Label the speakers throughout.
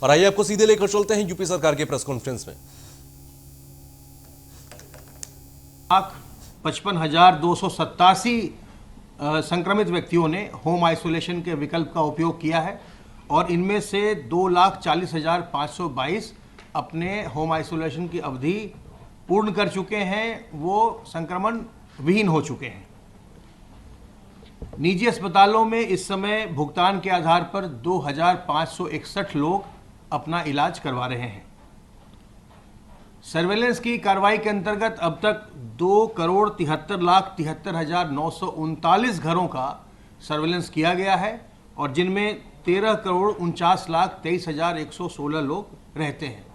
Speaker 1: और आइए आपको सीधे लेकर चलते हैं यूपी सरकार के प्रेस कॉन्फ्रेंस में।
Speaker 2: 55,287 संक्रमित व्यक्तियों ने होम आइसोलेशन के विकल्प का उपयोग किया है और इनमें से 2,40,522 अपने होम आइसोलेशन की अवधि पूर्ण कर चुके हैं, वो संक्रमण विहीन हो चुके हैं। निजी अस्पतालों में इस समय भुगतान के आधार पर 2,561 लोग अपना इलाज करवा रहे हैं। सर्वेलेंस की कार्रवाई के अंतर्गत अब तक 2,73,73,939 घरों का सर्वेलेंस किया गया है और जिनमें 13,49,23,116 लोग रहते हैं।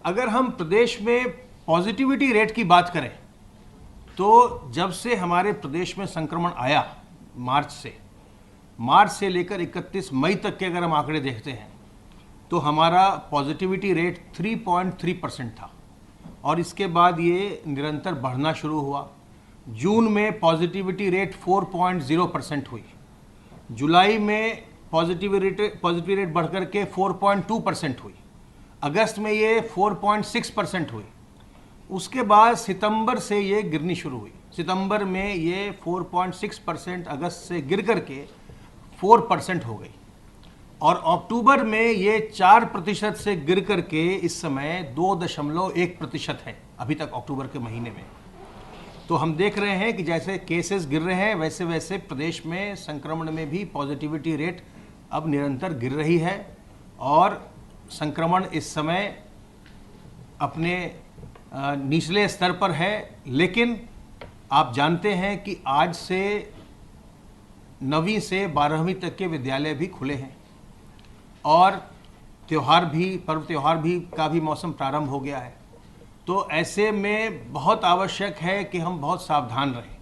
Speaker 2: अगर हम प्रदेश में पॉजिटिविटी रेट की बात करें तो जब से हमारे प्रदेश में संक्रमण आया मार्च से लेकर 31 मई तक के अगर हम आंकड़े देखते हैं तो हमारा पॉजिटिविटी रेट 3.3% था और इसके बाद ये निरंतर बढ़ना शुरू हुआ। जून में पॉजिटिविटी रेट 4.0% हुई, जुलाई में पॉजिटिविटी रेट बढ़कर के 4.2% हुई, अगस्त में ये 4.6% हुई। उसके बाद सितंबर से ये गिरनी शुरू हुई। सितंबर में ये 4.6% अगस्त से गिर करके 4% हो गई और अक्टूबर में ये 4% से गिर करके इस समय 2.1% है अभी तक अक्टूबर के महीने में। तो हम देख रहे हैं कि जैसे केसेस गिर रहे हैं वैसे वैसे प्रदेश में संक्रमण में भी पॉजिटिविटी रेट अब निरंतर गिर रही है और संक्रमण इस समय अपने निचले स्तर पर है। लेकिन आप जानते हैं कि आज से 9वीं से 12वीं तक के विद्यालय भी खुले हैं और पर्व त्यौहार भी का भी मौसम प्रारंभ हो गया है। तो ऐसे में बहुत आवश्यक है कि हम बहुत सावधान रहें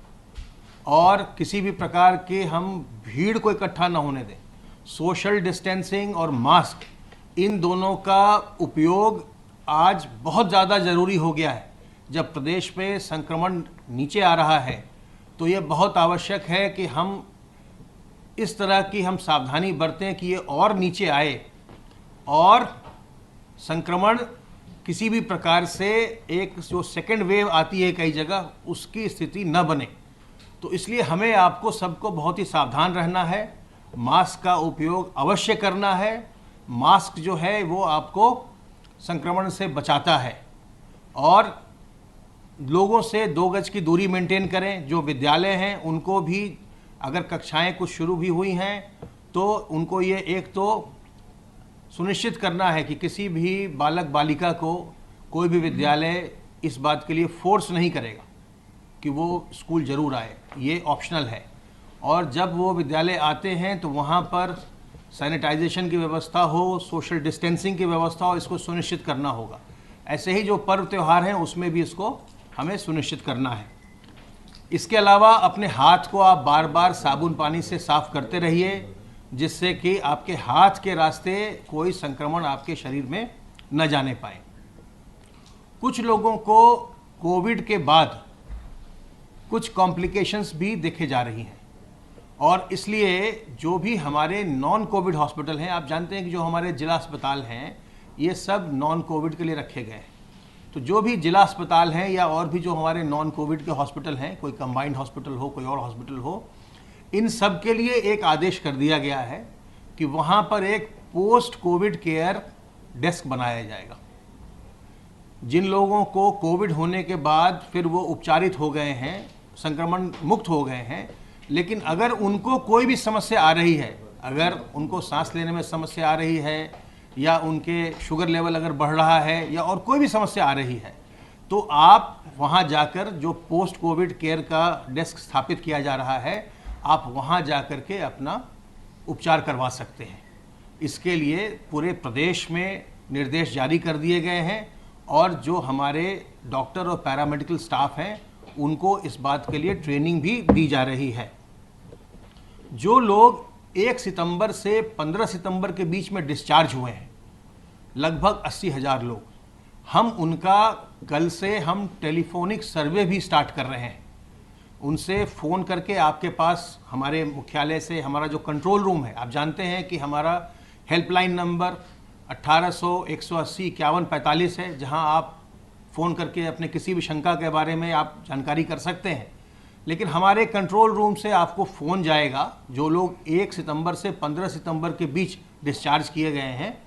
Speaker 2: और किसी भी प्रकार के हम भीड़ को इकट्ठा न होने दें। सोशल डिस्टेंसिंग और मास्क, इन दोनों का उपयोग आज बहुत ज़्यादा ज़रूरी हो गया है। जब प्रदेश में संक्रमण नीचे आ रहा है तो ये बहुत आवश्यक है कि हम इस तरह की हम सावधानी बरतें कि ये और नीचे आए और संक्रमण किसी भी प्रकार से एक जो सेकेंड वेव आती है कई जगह उसकी स्थिति न बने। तो इसलिए हमें आपको सबको बहुत ही सावधान रहना है, मास्क का उपयोग अवश्य करना है। मास्क जो है वो आपको संक्रमण से बचाता है और लोगों से 2 गज की दूरी मेंटेन करें। जो विद्यालय हैं उनको भी अगर कक्षाएं कुछ शुरू भी हुई हैं तो उनको ये एक तो सुनिश्चित करना है कि किसी भी बालक बालिका को कोई भी विद्यालय इस बात के लिए फोर्स नहीं करेगा कि वो स्कूल ज़रूर आए, ये ऑप्शनल है। और जब वो विद्यालय आते हैं तो वहाँ पर सैनिटाइजेशन की व्यवस्था हो, सोशल डिस्टेंसिंग की व्यवस्था हो, इसको सुनिश्चित करना होगा। ऐसे ही जो पर्व त्यौहार हैं उसमें भी इसको हमें सुनिश्चित करना है। इसके अलावा अपने हाथ को आप बार बार साबुन पानी से साफ करते रहिए जिससे कि आपके हाथ के रास्ते कोई संक्रमण आपके शरीर में न जाने पाए। कुछ लोगों को कोविड के बाद कुछ कॉम्प्लिकेशंस भी देखे जा रही हैं और इसलिए जो भी हमारे नॉन कोविड हॉस्पिटल हैं, आप जानते हैं कि जो हमारे जिला अस्पताल हैं ये सब नॉन कोविड के लिए रखे गए हैं। तो जो भी जिला अस्पताल हैं या और भी जो हमारे नॉन कोविड के हॉस्पिटल हैं, कोई कंबाइंड हॉस्पिटल हो, कोई और हॉस्पिटल हो, इन सब के लिए एक आदेश कर दिया गया है कि वहाँ पर एक पोस्ट कोविड केयर डेस्क बनाया जाएगा। जिन लोगों को कोविड होने के बाद फिर वो उपचारित हो गए हैं, संक्रमण मुक्त हो गए हैं, लेकिन अगर उनको कोई भी समस्या आ रही है, अगर उनको सांस लेने में समस्या आ रही है या उनके शुगर लेवल अगर बढ़ रहा है या और कोई भी समस्या आ रही है, तो आप वहाँ जाकर जो पोस्ट कोविड केयर का डेस्क स्थापित किया जा रहा है, आप वहाँ जाकर के अपना उपचार करवा सकते हैं। इसके लिए पूरे प्रदेश में निर्देश जारी कर दिए गए हैं और जो हमारे डॉक्टर और पैरामेडिकल स्टाफ हैं उनको इस बात के लिए ट्रेनिंग भी दी जा रही है। जो लोग 1 सितंबर से 15 सितंबर के बीच में डिस्चार्ज हुए हैं, लगभग 80,000 लोग, हम उनका कल से हम टेलीफोनिक सर्वे भी स्टार्ट कर रहे हैं। उनसे फ़ोन करके आपके पास हमारे मुख्यालय से हमारा जो कंट्रोल रूम है, आप जानते हैं कि हमारा हेल्पलाइन नंबर 1800 180 51 45 है, जहां आप फ़ोन करके अपने किसी भी शंका के बारे में आप जानकारी कर सकते हैं। लेकिन हमारे कंट्रोल रूम से आपको फ़ोन जाएगा, जो लोग 1 सितंबर से 15 सितंबर के बीच डिस्चार्ज किए गए हैं,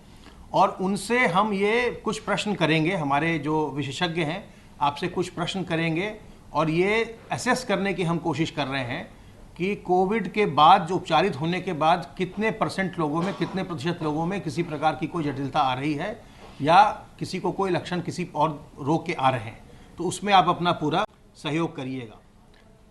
Speaker 2: और उनसे हम ये कुछ प्रश्न करेंगे। हमारे जो विशेषज्ञ हैं आपसे कुछ प्रश्न करेंगे और ये असेस करने की हम कोशिश कर रहे हैं कि कोविड के बाद, जो उपचारित होने के बाद, कितने % लोगों में, कितने प्रतिशत लोगों में किसी प्रकार की कोई जटिलता आ रही है या किसी को कोई लक्षण किसी और रोग के आ रहे हैं। तो उसमें आप अपना पूरा सहयोग करिएगा।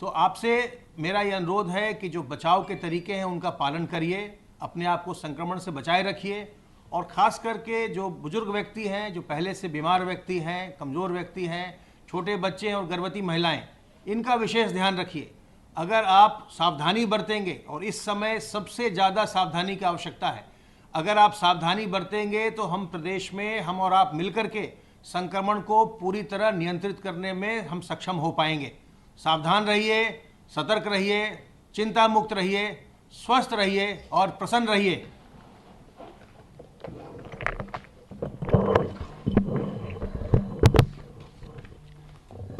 Speaker 2: तो आपसे मेरा ये अनुरोध है कि जो बचाव के तरीके हैं उनका पालन करिए, अपने आप को संक्रमण से बचाए रखिए, और ख़ास करके जो बुजुर्ग व्यक्ति हैं, जो पहले से बीमार व्यक्ति हैं, कमज़ोर व्यक्ति हैं, छोटे बच्चे हैं और गर्भवती महिलाएं, इनका विशेष ध्यान रखिए। अगर आप सावधानी बरतेंगे, और इस समय सबसे ज़्यादा सावधानी की आवश्यकता है, अगर आप सावधानी बरतेंगे तो हम प्रदेश में, हम और आप मिलकर के संक्रमण को पूरी तरह नियंत्रित करने में हम सक्षम हो पाएंगे। सावधान रहिए, सतर्क रहिए, चिंता मुक्त रहिए, स्वस्थ रहिए और प्रसन्न रहिए।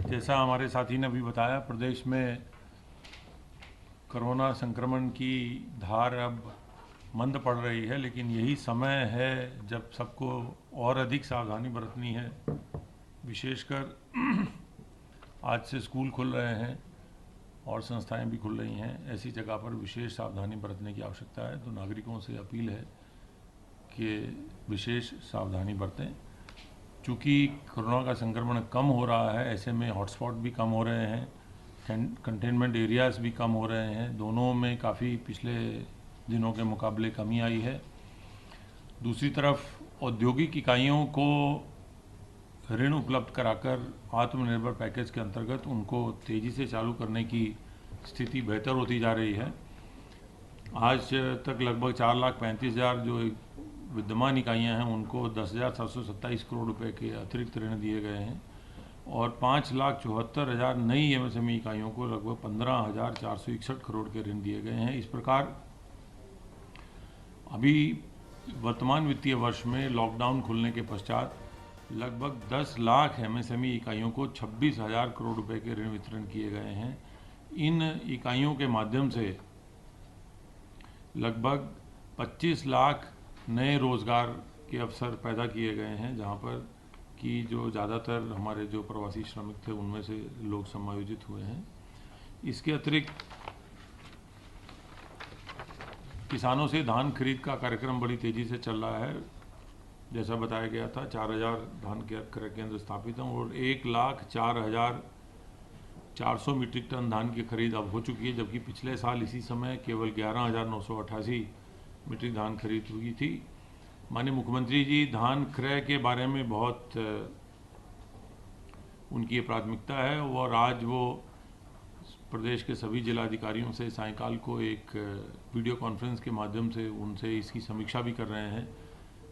Speaker 3: जैसा हमारे साथी ने अभी बताया, प्रदेश में कोरोना संक्रमण की धार अब मंद पड़ रही है, लेकिन यही समय है जब सबको और अधिक सावधानी बरतनी है। विशेषकर आज से स्कूल खुल रहे हैं और संस्थाएं भी खुल रही हैं, ऐसी जगह पर विशेष सावधानी बरतने की आवश्यकता है। तो नागरिकों से अपील है कि विशेष सावधानी बरतें। चूँकि कोरोना का संक्रमण कम हो रहा है, ऐसे में हॉटस्पॉट भी कम हो रहे हैं, कंटेनमेंट एरियाज़ भी कम हो रहे हैं। दोनों में काफ़ी पिछले दिनों के मुकाबले कमी आई है। दूसरी तरफ औद्योगिक इकाइयों को ऋण उपलब्ध कराकर आत्मनिर्भर पैकेज के अंतर्गत उनको तेज़ी से चालू करने की स्थिति बेहतर होती जा रही है। आज तक लगभग 4,35,000 जो विद्यमान इकाइयां हैं उनको 10,727 करोड़ रुपए के अतिरिक्त ऋण दिए गए हैं, और 5,74,000 नई MSME इकाइयों को लगभग 15,461 करोड़ के ऋण दिए गए हैं। इस प्रकार अभी वर्तमान वित्तीय वर्ष में लॉकडाउन खुलने के पश्चात लगभग 10 लाख MSME इकाइयों को 26,000 करोड़ रुपए के ऋण वितरण किए गए हैं। इन इकाइयों के माध्यम से लगभग 25 लाख नए रोज़गार के अवसर पैदा किए गए हैं, जहां पर कि जो ज़्यादातर हमारे जो प्रवासी श्रमिक थे उनमें से लोग समायोजित हुए हैं। इसके अतिरिक्त किसानों से धान खरीद का कार्यक्रम बड़ी तेज़ी से चल रहा है। जैसा बताया गया था, 4,000 धान क्रय केंद्र स्थापित हैं और 1,04,400 मीट्रिक टन धान की खरीद अब हो चुकी है, जबकि पिछले साल इसी समय केवल 11,988 मीट्रिक धान खरीद हुई थी। माननीय मुख्यमंत्री जी धान क्रय के बारे में बहुत उनकी प्राथमिकता है, और आज वो प्रदेश के सभी जिलाधिकारियों से सायंकाल को एक वीडियो कॉन्फ्रेंस के माध्यम से उनसे इसकी समीक्षा भी कर रहे हैं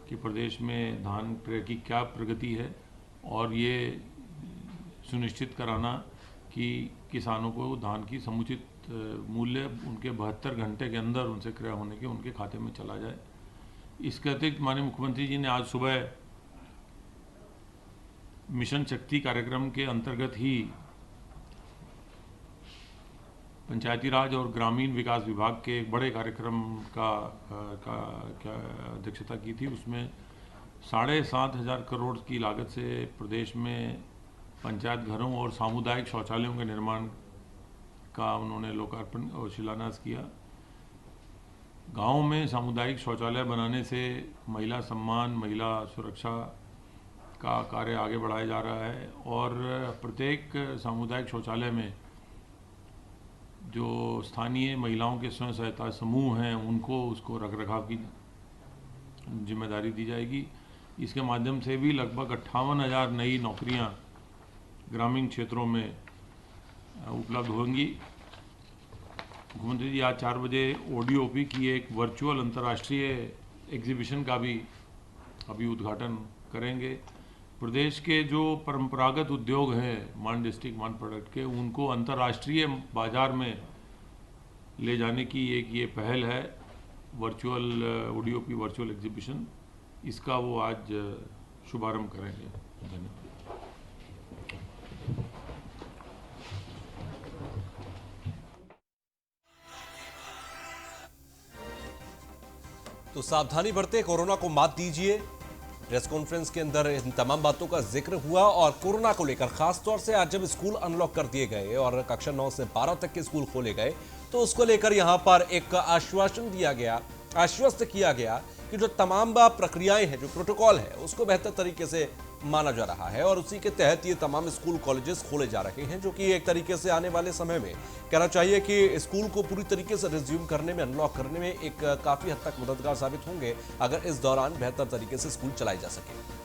Speaker 3: कि प्रदेश में धान क्रय की क्या प्रगति है, और ये सुनिश्चित कराना कि किसानों को धान की समुचित मूल्य उनके 72 घंटे के अंदर उनसे क्रय होने के उनके खाते में चला जाए। इसके अतिरिक्त माननीय मुख्यमंत्री जी ने आज सुबह मिशन शक्ति कार्यक्रम के अंतर्गत ही पंचायती राज और ग्रामीण विकास विभाग के एक बड़े कार्यक्रम का अध्यक्षता की थी। उसमें 7,500 करोड़ की लागत से प्रदेश में पंचायत घरों और सामुदायिक शौचालयों के निर्माण का उन्होंने लोकार्पण और शिलान्यास किया। गाँव में सामुदायिक शौचालय बनाने से महिला सम्मान, महिला सुरक्षा का कार्य आगे बढ़ाया जा रहा है, और प्रत्येक सामुदायिक शौचालय में जो स्थानीय महिलाओं के स्वयं सहायता समूह हैं उनको उसको रखरखाव की जिम्मेदारी दी जाएगी। इसके माध्यम से भी लगभग 58,000 नई नौकरियां ग्रामीण क्षेत्रों में उपलब्ध होंगी। मुख्यमंत्री जी आज 4 बजे ODOP की एक वर्चुअल अंतर्राष्ट्रीय एग्जीबिशन का भी अभी उद्घाटन करेंगे। प्रदेश के जो परंपरागत उद्योग हैं मान डिस्ट्रिक्ट मान प्रोडक्ट के, उनको अंतर्राष्ट्रीय बाजार में ले जाने की एक ये पहल है, वर्चुअल ODOP वर्चुअल एग्जीबिशन। इसका वो आज शुभारंभ करेंगे। धन्यवाद।
Speaker 1: तो सावधानी बरते, कोरोना को मात दीजिए। प्रेस कॉन्फ्रेंस के अंदर इन तमाम बातों का जिक्र हुआ और कोरोना को लेकर खास तौर से आज जब स्कूल अनलॉक कर दिए गए और कक्षा 9 से 12 तक के स्कूल खोले गए तो उसको लेकर यहां पर एक आश्वासन दिया गया, आश्वस्त किया गया कि जो तमाम प्रक्रियाएं हैं, जो प्रोटोकॉल है, उसको बेहतर तरीके से माना जा रहा है और उसी के तहत ये तमाम स्कूल कॉलेजेस खोले जा रहे हैं, जो कि एक तरीके से आने वाले समय में कहना चाहिए कि स्कूल को पूरी तरीके से रिज्यूम करने में, अनलॉक करने में एक काफी हद तक मददगार साबित होंगे अगर इस दौरान बेहतर तरीके से स्कूल चलाए जा सके।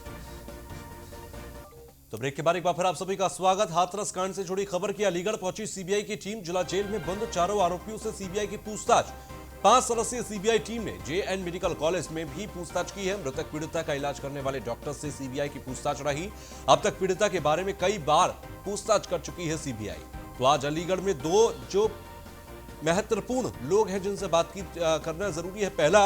Speaker 1: तो ब्रेक के बाद एक बार फिर आप सभी का स्वागत। हाथरस कांड से जुड़ी खबर की अलीगढ़ पहुंची सीबीआई की टीम, जिला जेल में बंद चारों आरोपियों से सीबीआई की पूछताछ। 5 सदस्यीय सीबीआई टीम ने जेएन मेडिकल कॉलेज में भी पूछताछ की है। मृतक पीड़िता का इलाज करने वाले डॉक्टर से सीबीआई की पूछताछ रही। अब तक पीड़िता के बारे में कई बार पूछताछ कर चुकी है सीबीआई। तो आज अलीगढ़ में 2 जो महत्वपूर्ण लोग हैं जिनसे बातचीत करना जरूरी है। पहला,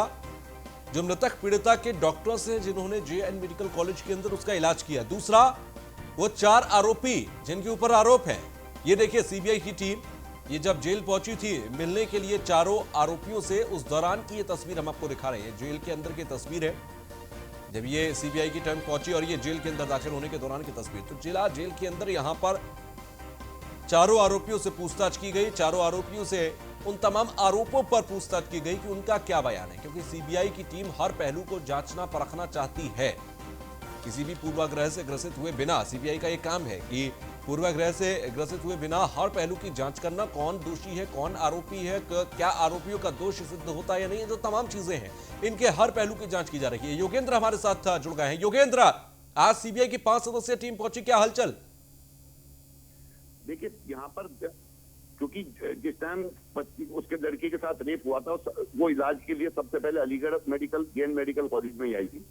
Speaker 1: जो मृतक पीड़िता के डॉक्टर्स हैं जिन्होंने जेएन मेडिकल कॉलेज के अंदर उसका इलाज किया। दूसरा, वो 4 आरोपी जिनके ऊपर आरोप है। ये देखिए सीबीआई की टीम ये जब जेल पहुंची थी मिलने के लिए चारों आरोपियों से, उस दौरान की ये तस्वीर हम आपको दिखा रहे हैं। जेल के अंदर की तस्वीर है जब ये सीबीआई की टीम पहुंची और ये जेल के अंदर दाखिल होने के दौरान की तस्वीर। तो जिला जेल के अंदर यहां पर चारों आरोपियों से पूछताछ की गई। चारों आरोपियों से उन तमाम आरोपों पर पूछताछ की गई कि उनका क्या बयान है, क्योंकि सीबीआई की टीम हर पहलू को जांचना परखना चाहती है। किसी भी पूर्वाग्रह से ग्रसित हुए बिना, सीबीआई का एक काम है कि पूर्वाग्रह से ग्रसित हुए बिना हर पहलू की जांच करना, कौन दोषी है, कौन आरोपी है, क्या आरोपियों का दोष सिद्ध होता है या नहीं, जो तमाम चीजें हैं इनके हर पहलू की जांच की जा रही है। योगेंद्र हमारे साथ जुड़ गए हैं। योगेंद्र, आज सीबीआई की 5 सदस्यीय टीम पहुंची, क्या हलचल?
Speaker 4: देखिए, यहाँ पर क्योंकि जिस टाइम उसके लड़के के साथ रेप हुआ था वो इलाज के लिए सबसे पहले अलीगढ़ जेएन मेडिकल कॉलेज में ही आई थी।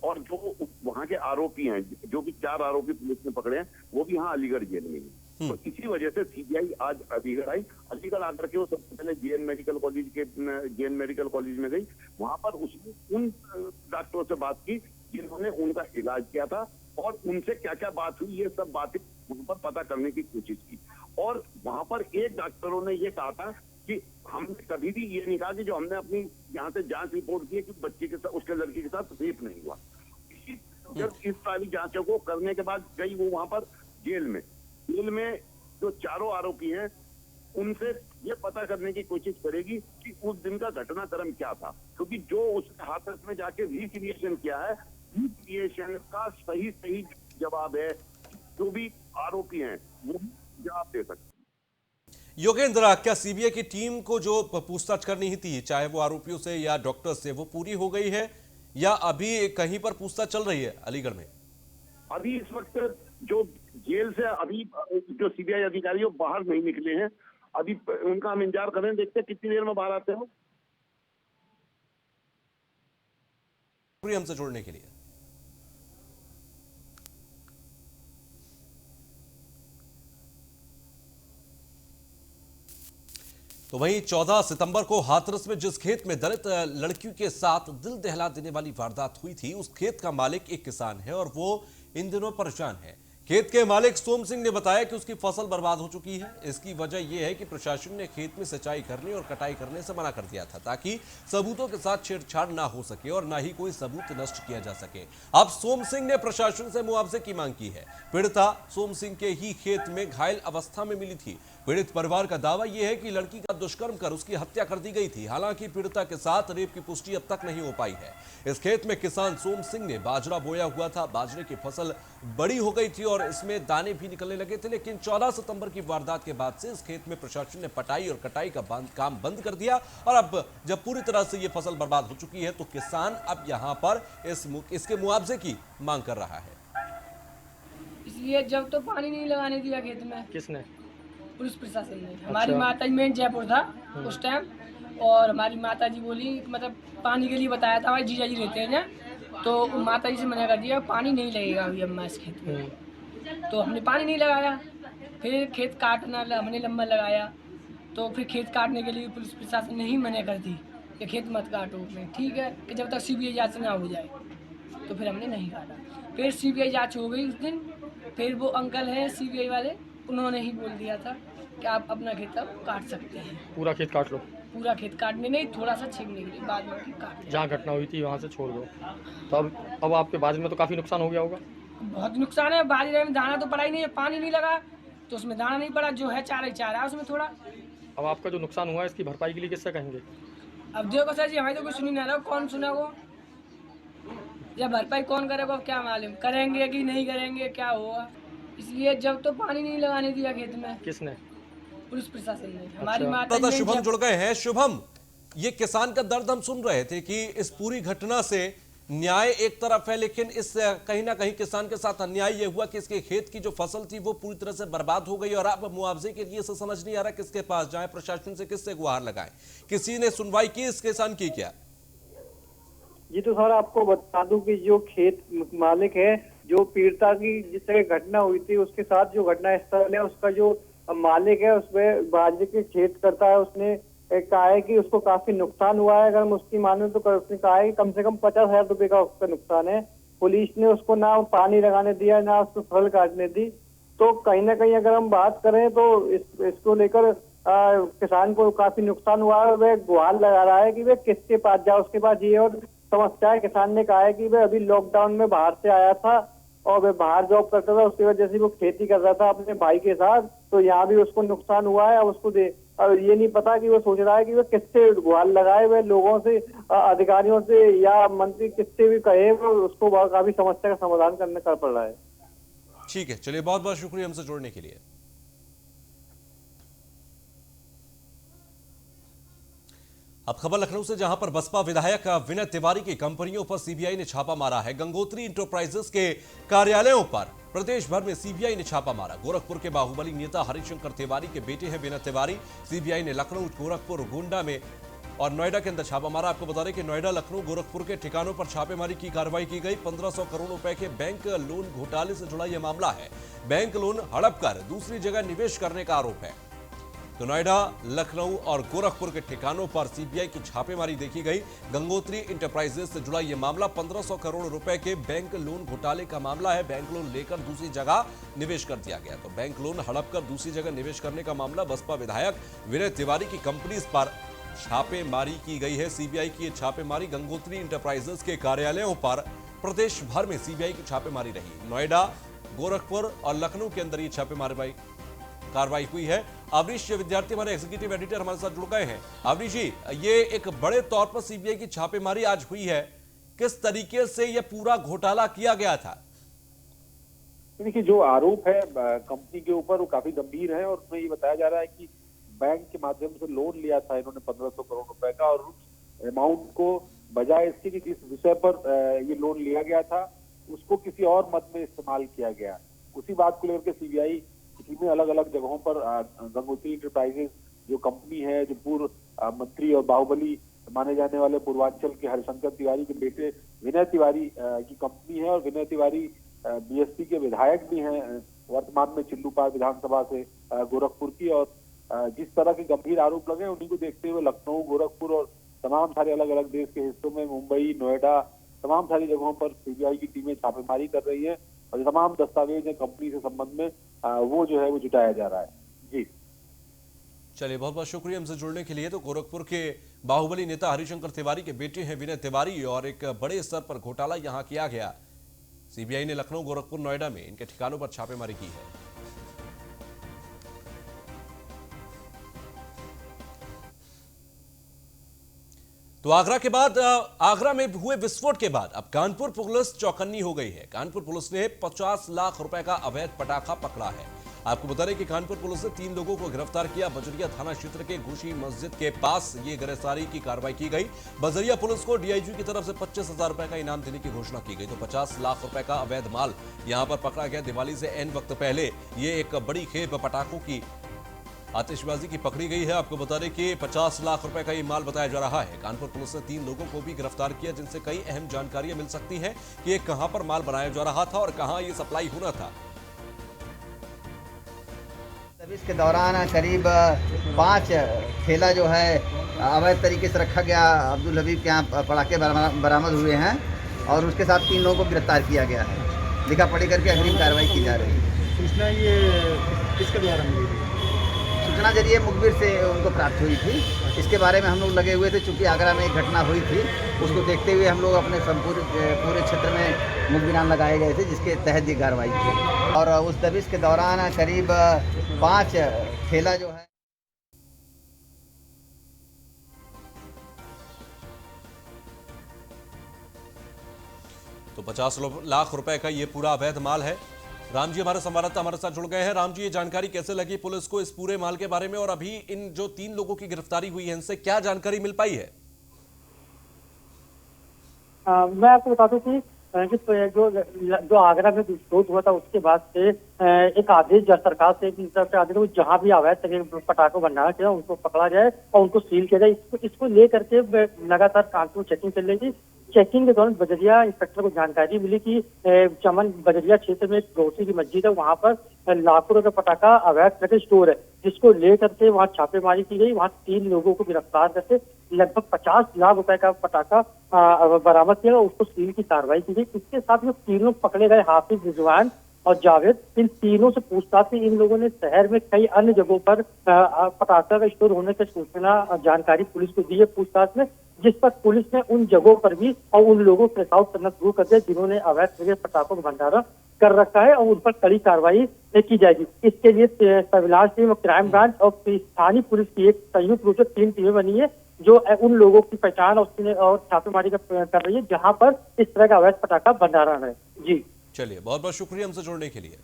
Speaker 4: और जो वहाँ के आरोपी हैं, जो कि 4 आरोपी पुलिस ने पकड़े हैं, वो भी यहाँ अलीगढ़ जेल में ही। तो इसी वजह से सीबीआई आज अलीगढ़ आई। अलीगढ़ आकर के वो सबसे पहले जेएन मेडिकल कॉलेज में गई। वहां पर उसने उन डॉक्टरों से बात की जिन्होंने उनका इलाज किया था और उनसे क्या क्या बात हुई, ये सब बातें वहां पर पता करने की कोशिश की। और वहां पर एक डॉक्टरों ने ये कहा था कि हमने कभी भी ये नहीं कहा कि जो हमने अपनी यहाँ से जांच रिपोर्ट की है कि बच्चे के साथ, उसके लड़के के साथ रेप नहीं हुआ। जब इस सारी जांचों को करने के बाद गई वो वहां पर जेल में जो चारों आरोपी हैं उनसे ये पता करने की कोशिश करेगी कि उस दिन का घटनाक्रम क्या था, क्योंकि जो उसने हाथरस में जाके रिक्रिएशन किया है, रिक्रिएशन का सही जवाब है जो भी आरोपी हैं वो जवाब दे सकते हैं।
Speaker 1: योगेंद्र, क्या सीबीआई की टीम को जो पूछताछ करनी थी, चाहे वो आरोपियों से या डॉक्टर से, वो पूरी हो गई है या अभी कहीं पर पूछताछ चल रही है अलीगढ़ में?
Speaker 4: अभी इस वक्त जो जेल से अभी जो सीबीआई अधिकारी बाहर नहीं निकले हैं, अभी उनका हम इंतजार करें, देखते हैं कितनी देर में बाहर आते हो।
Speaker 1: हमसे जुड़ने के लिए तो वहीं 14 सितंबर को हाथरस में जिस खेत में दलित लड़कियों के साथ दिल दहला देने वाली वारदात हुई थी, उस खेत का मालिक एक किसान है और वो इन दिनों परेशान है। खेत के मालिक सोम सिंह ने बताया कि उसकी फसल बर्बाद हो चुकी है। इसकी वजह यह है कि प्रशासन ने खेत में सिंचाई करने और कटाई करने से मना कर दिया था ताकि सबूतों के साथ छेड़छाड़ ना हो सके और ना ही कोई सबूत नष्ट किया जा सके। अब सोम सिंह ने प्रशासन से मुआवजे की मांग की है। पीड़िता सोम सिंह के ही खेत में घायल अवस्था में मिली थी। पीड़ित परिवार का दावा यह है कि लड़की का दुष्कर्म कर उसकी हत्या कर दी गई थी। हालांकि पीड़िता के साथ रेप की पुष्टि अब तक नहीं हो पाई है। इस खेत में किसान सोम सिंह ने बाजरा बोया हुआ था। बाजरे की फसल बड़ी हो गई थी और इसमें दाने भी निकलने लगे थे, लेकिन 14 सितंबर की वारदात के बाद से इस खेत में प्रशासन ने पटाई और कटाई का काम बंद कर दिया और अब जब पूरी तरह से ये फसल बर्बाद हो चुकी है तो किसान अब यहाँ पर इसके मुआवजे की मांग कर रहा है।
Speaker 5: इसलिए जब तो पानी नहीं लगाने दिया खेत में।
Speaker 6: किसने?
Speaker 5: पुलिस प्रशासन ने। हमारी माता जी में जयपुर था उस टाइम, और हमारी माता जी बोली, मतलब पानी के लिए बताया था, हमारे जीजा जी रहते हैं ना, तो माता जी से मना कर दिया पानी नहीं लगेगा अभी अम्मा इस खेत में। तो हमने पानी नहीं लगाया। फिर खेत काटना हमने लंबा लगाया, तो फिर खेत काटने के लिए पुलिस प्रशासन ने ही मना कर दी कि खेत मत काटो। ठीक है कि जब तक सीबीआई जांच ना हो जाए। तो फिर हमने नहीं काटा। फिर सीबीआई जांच हो गई उस दिन, फिर वो अंकल हैं सीबीआई वाले, उन्होंने ही बोल दिया था कि आप अपना खेत अब काट सकते हैं।
Speaker 6: पूरा खेत काट लो,
Speaker 5: पूरा खेत काटने नहीं, थोड़ा सा छीनने के लिए, बाद में फिर काट लिया।
Speaker 6: जहाँ घटना हुई थी वहाँ से छोड़ दो। तो अब आपके बाजरे में तो काफ़ी नुकसान हो गया होगा।
Speaker 5: बहुत नुकसान है, बाजरे में दाना तो पड़ा ही नहीं है, पानी नहीं लगा तो उसमें दाना नहीं पड़ा, जो है चारा ही चारा है उसमें थोड़ा।
Speaker 6: अब आपका जो नुकसान हुआ है इसकी भरपाई के लिए किससे कहेंगे?
Speaker 5: अब देखो सर जी, हमें तो कुछ सुनी नहीं रहा, कौन सुना वो, या भरपाई कौन करेगा क्या मालूम, करेंगे कि नहीं करेंगे, क्या होगा। इसलिए जब तो पानी नहीं लगाने दिया खेत में।
Speaker 6: किसने?
Speaker 5: पुलिस प्रशासन ने। हमारी माता
Speaker 1: दादा
Speaker 5: जी ने
Speaker 1: शुभम
Speaker 5: जब-
Speaker 1: जुड़ गए हैं। शुभम, ये किसान का दर्द हम सुन रहे थे कि इस पूरी घटना से न्याय एक तरफ है, लेकिन इस कहीं ना कहीं किसान के साथ अन्याय ये हुआ कि इसके खेत की जो फसल थी वो पूरी तरह से बर्बाद हो गई और अब मुआवजे के लिए से समझ नहीं आ रहा किसके पास जाए, प्रशासन से किससे गुहार लगाएं। किसी ने सुनवाई की इस किसान की क्या?
Speaker 7: ये तो सर आपको बता दूं कि जो खेत मालिक है, जो पीड़िता की जिस तरह घटना हुई थी उसके साथ जो घटना स्थल है उसका जो मालिक है, उसमें बाजरे के खेत करता है, उसने कहा है कि उसको काफी नुकसान हुआ है। अगर हम उसकी माने तो उसने कहा है कि कम से कम 50,000 रुपए का उसका नुकसान है। पुलिस ने उसको ना पानी लगाने दिया, ना उसको फसल काटने दी। तो कहीं ना कहीं अगर हम बात करें तो इसको लेकर किसान को काफी नुकसान हुआ है। वह गुहार लगा रहा है कि वह किसके पास जाए, उसके पास ये और समस्या है। किसान ने कहा है कि वह अभी लॉकडाउन में बाहर से आया था और वह बाहर जॉब करता था, उसकी वजह से वो खेती कर रहा था अपने भाई के साथ, तो यहाँ भी उसको नुकसान हुआ है। अब उसको और ये नहीं पता कि वो सोच रहा है कि वह किससे गुहार लगाए, वह लोगों से, अधिकारियों से या मंत्री किससे भी कहे, वो उसको काफी समस्या का समाधान करने कर पड़ रहा है।
Speaker 1: ठीक है, चलिए बहुत बहुत शुक्रिया हमसे जुड़ने के लिए। अब खबर लखनऊ से, जहां पर बसपा विधायक विनय तिवारी की कंपनियों पर सीबीआई ने छापा मारा है। गंगोत्री इंटरप्राइजेस के कार्यालयों पर प्रदेश भर में सीबीआई ने छापा मारा। गोरखपुर के बाहुबली नेता हरिशंकर तिवारी के बेटे हैं विनय तिवारी। सीबीआई ने लखनऊ, गोरखपुर, गोंडा में और नोएडा के अंदर छापा मारा। आपको बता दें कि नोएडा, लखनऊ, गोरखपुर के ठिकानों पर छापेमारी की कार्रवाई की गई। 1500 करोड़ रुपए के बैंक लोन घोटाले से जुड़ा यह मामला है। बैंक लोन हड़प कर दूसरी जगह निवेश करने का आरोप है। तो नोएडा, लखनऊ और गोरखपुर के ठिकानों पर सीबीआई की छापेमारी देखी गई। गंगोत्री इंटरप्राइजेस से जुड़ा यह मामला 1500 करोड़ रुपए के बैंक लोन घोटाले का मामला है। बैंक लोन लेकर दूसरी जगह निवेश कर दिया गया। तो बैंक लोन हड़प कर दूसरी जगह निवेश करने का मामला, बसपा विधायक विनय तिवारी की कंपनी पर छापेमारी की गई है। सीबीआई की यह छापेमारी गंगोत्री इंटरप्राइजेस के कार्यालयों पर प्रदेश भर में सीबीआई की छापेमारी रही। नोएडा, गोरखपुर और लखनऊ के अंदर ये छापेमारी कार्रवाई हुई है। अवनीश विद्यार्थी हमारे एग्जीक्यूटिव एडिटर हमारे साथ जुड़ गए हैं। अवनीश जी, ये एक बड़े तौर पर सीबीआई की छापेमारी आज हुई है, किस तरीके से यह पूरा घोटाला किया गया था?
Speaker 8: देखिए, जो आरोप है कंपनी के ऊपर वो काफी गंभीर है और उसमें ये बताया जा रहा है कि बैंक के माध्यम से लोन लिया था इन्होंने 1500 करोड़ रुपए का, और उस अमाउंट को बजाय इसके कि जिस विषय पर ये लोन लिया गया था उसको किसी और मद में इस्तेमाल किया गया। उसी बात को लेकर सीबीआई टीमें अलग अलग जगहों पर गंगोत्री इंटरप्राइजेस जो कंपनी है, जो पूर्व मंत्री और बाहुबली माने जाने वाले पूर्वांचल के हरिशंकर तिवारी के बेटे विनय तिवारी की कंपनी है, और विनय तिवारी बीएसपी के विधायक भी हैं वर्तमान में चिल्लूपार विधानसभा से गोरखपुर की। और जिस तरह के गंभीर आरोप लगे उन्हीं को देखते हुए लखनऊ, गोरखपुर और तमाम सारे अलग अलग देश के हिस्सों में, मुंबई, नोएडा, तमाम सारी जगहों पर सीबीआई की टीमें छापेमारी कर रही है और जो तमाम दस्तावेज है कंपनी से संबंध में वो जो है वो जुटाया जा रहा है। जी
Speaker 1: चलिए, बहुत बहुत शुक्रिया हमसे जुड़ने के लिए। तो गोरखपुर के बाहुबली नेता हरिशंकर तिवारी के बेटे हैं विनय तिवारी और एक बड़े स्तर पर घोटाला यहां किया गया। सीबीआई ने लखनऊ, गोरखपुर, नोएडा में इनके ठिकानों पर छापेमारी की है। तो आगरा के बाद, आगरा में हुए विस्फोट के बाद अब कानपुर पुलिस चौकन्नी हो गई है। कानपुर पुलिस ने 50 लाख रुपए का अवैध पटाखा पकड़ा है। आपको बता दें कि कानपुर पुलिस ने 3 लोगों को गिरफ्तार किया। बजरिया थाना क्षेत्र के घुशी मस्जिद के पास ये गिरफ्तारी की कार्रवाई की गई। बजरिया पुलिस को डीआईजी की तरफ से 25,000 रुपए का इनाम देने की घोषणा की गई। तो 50 लाख रुपए का अवैध माल यहां पर पकड़ा गया। दिवाली से एन वक्त पहले ये एक बड़ी खेप पटाखों की आतिशबाजी की पकड़ी गई है। आपको बता दें कि 50 लाख रुपए का ये माल बताया जा रहा है। कानपुर पुलिस ने 3 लोगों को भी गिरफ्तार किया, जिनसे कई अहम जानकारियां मिल सकती हैं कि ये कहां पर माल बनाया जा रहा था और कहां ये सप्लाई होना था।
Speaker 9: इसके दौरान करीब 5 ठेला जो है अवैध तरीके से रखा गया। अब्दुल हबीब के यहाँ पटाखे बरामद हुए हैं और उसके साथ 3 लोगों को गिरफ्तार किया गया है। लिखा पढ़ी करके अग्रिम कार्रवाई की जा रही है।
Speaker 6: सूचना ये किसके द्वारा मिली थी?
Speaker 9: सूचना जरिए मुखबिर से उनको प्राप्त हुई थी। इसके बारे में हम लोग लगे हुए थे, चूँकि आगरा में एक घटना हुई थी, उसको देखते हुए हम लोग अपने पूरे क्षेत्र में मुखबिरान लगाए गए थे, जिसके तहत ये कार्रवाई की। और उस दबिश के दौरान करीब 5 ठेला जो है
Speaker 1: तो 50 लाख रुपए का ये पूरा अवैध माल है। राम जी हमारे संवाददाता हमारे साथ जुड़ गए हैं। राम जी, ये जानकारी कैसे लगी पुलिस को इस पूरे माल के बारे में, और अभी इन जो 3 लोगों की गिरफ्तारी हुई है इनसे क्या जानकारी मिल पाई है?
Speaker 7: मैं आपको बता दूं कि जो आगरा में विस्फोट हुआ था उसके बाद से एक आदेश सरकार से आदेश जहां भी अवैध पटाखों भंडारण किया उनको पकड़ा जाए और उनको सील किया जाए। इसको लेकर के लगातार कानपुर चेकिंग चल रही थी। चेकिंग के दौरान बजरिया इंस्पेक्टर को जानकारी मिली कि चमन बजरिया क्षेत्र में एक गौसी की मस्जिद है, वहां पर लाखों रुपए पटाखा अवैध करके स्टोर है, जिसको लेकर के वहां छापेमारी की गई। वहां 3 लोगों को गिरफ्तार करके लगभग 50 लाख रुपए का पटाखा बरामद किया, उसको सील की कार्रवाई की गई। इसके साथ में 3 लोग पकड़े गए, हाफिज, रिजवान और जावेद। इन तीनों से पूछताछ में इन लोगों ने शहर में कई अन्य जगहों पर पटाखा का स्टोर होने की सूचना जानकारी पुलिस को दी है पूछताछ में, जिस पर पुलिस ने उन जगहों पर भी और उन लोगों को आउट करना शुरू कर दिया जिन्होंने अवैध पटाखों का भंडारण कर रखा है, और उन पर कड़ी कार्रवाई की जाएगी। इसके लिए सर्विलांस टीम और क्राइम ब्रांच और स्थानीय पुलिस की एक संयुक्त रूप से 3 टीमें बनी है, जो उन लोगों की पहचान और छापेमारी कर रही है जहां पर इस तरह का अवैध पटाखा भंडारण है। जी
Speaker 1: चलिए, बहुत बहुत शुक्रिया हमसे जुड़ने के लिए।